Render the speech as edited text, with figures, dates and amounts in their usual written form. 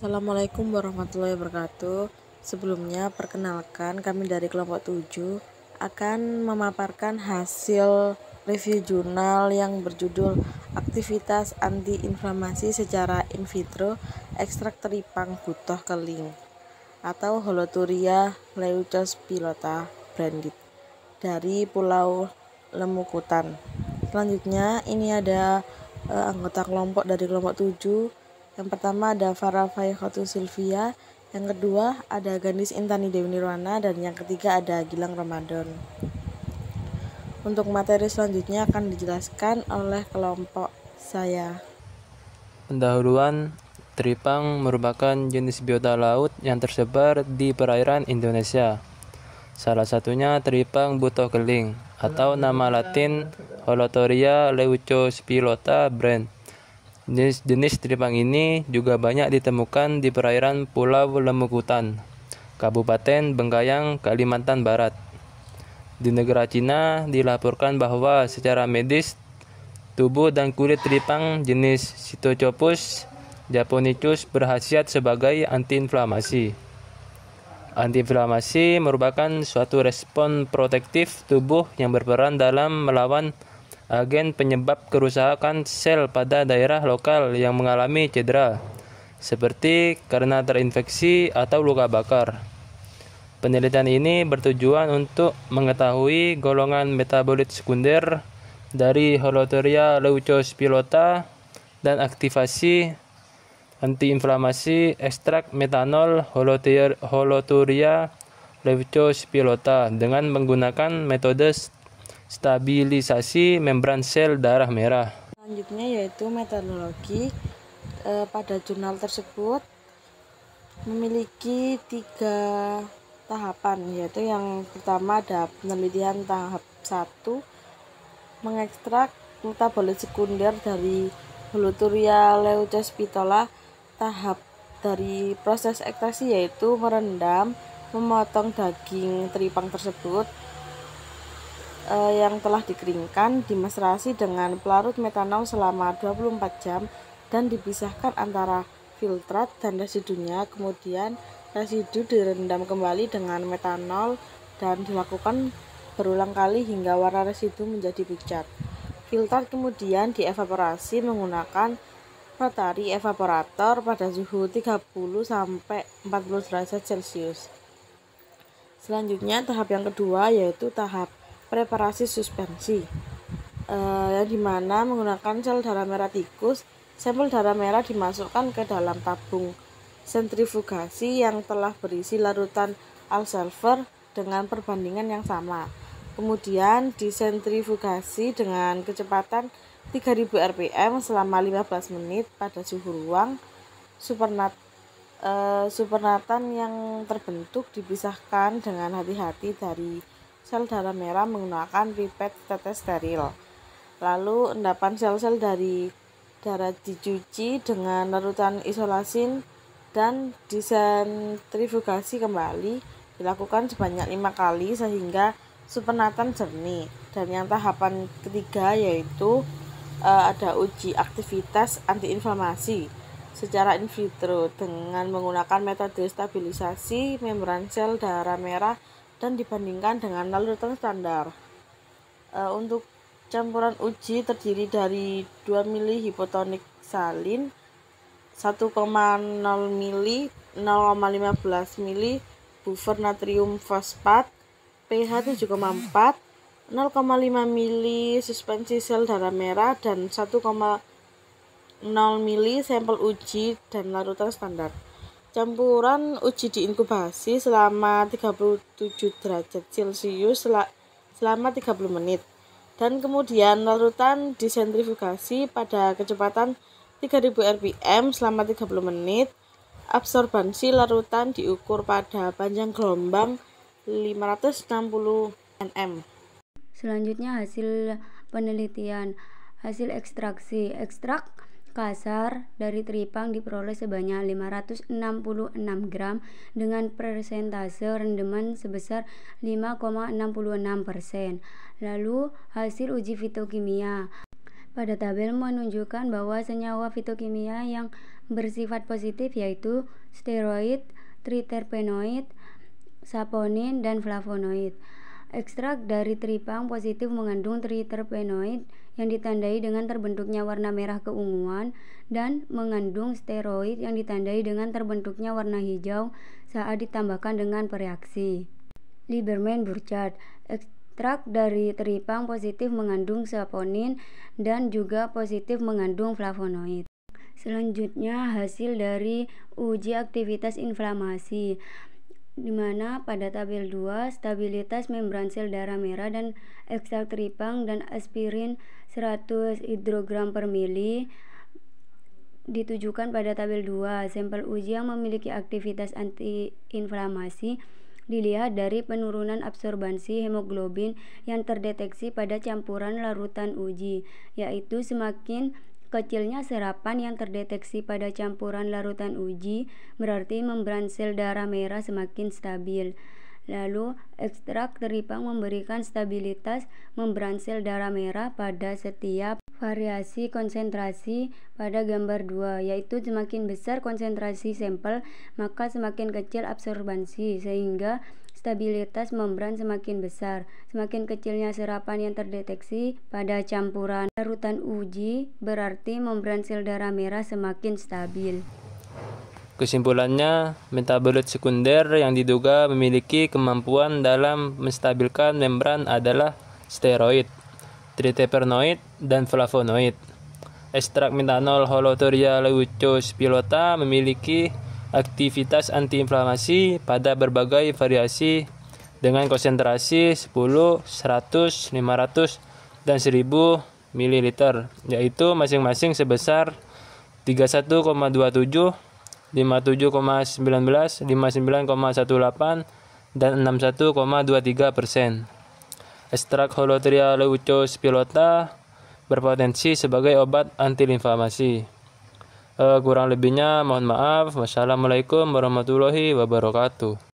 Assalamualaikum warahmatullahi wabarakatuh. Sebelumnya, perkenalkan kami dari kelompok 7 akan memaparkan hasil review jurnal yang berjudul Aktivitas Antiinflamasi secara in vitro ekstrak teripang butoh keling atau Holoturia leucospilota Branded dari Pulau Lemukutan. Selanjutnya, ini ada anggota kelompok dari kelompok 7. Yang pertama ada Farah Faihatu Sylvia, yang kedua ada Ganis Intani Dewi Nirwana, dan yang ketiga ada Gilang Ramadan. Untuk materi selanjutnya akan dijelaskan oleh kelompok saya. Pendahuluan, teripang merupakan jenis biota laut yang tersebar di perairan Indonesia. Salah satunya teripang butoh keling atau nama latin Holoturia leucospilota Brand. Jenis teripang ini juga banyak ditemukan di perairan Pulau Lemukutan, Kabupaten Bengkayang, Kalimantan Barat. Di negara Cina dilaporkan bahwa secara medis tubuh dan kulit teripang jenis Cytochopus japonicus berkhasiat sebagai antiinflamasi. Antiinflamasi merupakan suatu respon protektif tubuh yang berperan dalam melawan agen penyebab kerusakan sel pada daerah lokal yang mengalami cedera, seperti karena terinfeksi atau luka bakar. Penelitian ini bertujuan untuk mengetahui golongan metabolit sekunder dari Holoturia leucospilota dan aktivasi antiinflamasi ekstrak metanol Holoturia leucospilota dengan menggunakan metode stabilisasi membran sel darah merah. Selanjutnya yaitu metodologi. Pada jurnal tersebut memiliki 3 tahapan, yaitu yang pertama ada penelitian tahap 1, mengekstrak metabolit sekunder dari Holoturia leucospilota. Tahap dari proses ekstraksi yaitu merendam, memotong daging teripang tersebut yang telah dikeringkan, dimaserasi dengan pelarut metanol selama 24 jam dan dipisahkan antara filtrat dan residunya. Kemudian residu direndam kembali dengan metanol dan dilakukan berulang kali hingga warna residu menjadi pucat. Filtrat kemudian dievaporasi menggunakan rotary evaporator pada suhu 30-40 derajat Celcius. Selanjutnya tahap yang kedua yaitu tahap preparasi suspensi, yang dimana menggunakan sel darah merah tikus. Sampel darah merah dimasukkan ke dalam tabung sentrifugasi yang telah berisi larutan Al-Sulfur dengan perbandingan yang sama. Kemudian disentrifugasi dengan kecepatan 3000 rpm selama 15 menit pada suhu ruang. Supernatan yang terbentuk dipisahkan dengan hati-hati dari sel darah merah menggunakan pipet tetes steril. Lalu endapan sel-sel dari darah dicuci dengan larutan isolasin dan disentrifugasi kembali, dilakukan sebanyak 5 kali sehingga supernatan jernih. Dan yang tahapan ketiga yaitu ada uji aktivitas antiinflamasi secara in vitro dengan menggunakan metode stabilisasi membran sel darah merah dan dibandingkan dengan larutan standar. Untuk campuran uji terdiri dari 2 ml hipotonik salin, 1,0 ml 0,15 ml buffer natrium fosfat pH 7,4, 0,5 ml suspensi sel darah merah, dan 1,0 ml sampel uji dan larutan standar. Campuran uji diinkubasi selama 37 derajat Celcius selama 30 menit. Dan kemudian larutan disentrifugasi pada kecepatan 3000 rpm selama 30 menit. Absorbansi larutan diukur pada panjang gelombang 560 nm. Selanjutnya hasil penelitian. Hasil ekstraksi. Ekstrak kasar dari teripang diperoleh sebanyak 566 gram dengan persentase rendaman sebesar 5,66%. Lalu hasil uji fitokimia. Pada tabel menunjukkan bahwa senyawa fitokimia yang bersifat positif yaitu steroid, triterpenoid, saponin, dan flavonoid. Ekstrak dari tripang positif mengandung triterpenoid yang ditandai dengan terbentuknya warna merah keunguan dan mengandung steroid yang ditandai dengan terbentuknya warna hijau saat ditambahkan dengan pereaksi. Lieberman-Burchard. Ekstrak dari tripang positif mengandung saponin dan juga positif mengandung flavonoid. Selanjutnya hasil dari uji aktivitas inflamasi, di mana pada tabel 2 stabilitas membran sel darah merah dan ekstrak tripang dan aspirin 100 hidrogram per mili ditujukan pada tabel 2. Sampel uji yang memiliki aktivitas antiinflamasi dilihat dari penurunan absorbansi hemoglobin yang terdeteksi pada campuran larutan uji, yaitu semakin kecilnya serapan yang terdeteksi pada campuran larutan uji berarti membran sel darah merah semakin stabil. Lalu, ekstrak tripang memberikan stabilitas membran sel darah merah pada setiap variasi konsentrasi pada gambar 2, yaitu semakin besar konsentrasi sampel maka semakin kecil absorbansi, sehingga stabilitas membran semakin besar. Semakin kecilnya serapan yang terdeteksi pada campuran larutan uji berarti membran sel darah merah semakin stabil. Kesimpulannya, metabolit sekunder yang diduga memiliki kemampuan dalam menstabilkan membran adalah steroid, triterpenoid, dan flavonoid. Ekstrak metanol Holothuria leucospilota memiliki aktivitas antiinflamasi pada berbagai variasi dengan konsentrasi 10, 100, 500, dan 1000 ml, yaitu masing-masing sebesar 31,27, 57,19, 59,18, dan 61,23%. Ekstrak Holothuria leucospilota berpotensi sebagai obat antiinflamasi. Kurang lebihnya mohon maaf. Wassalamualaikum warahmatullahi wabarakatuh.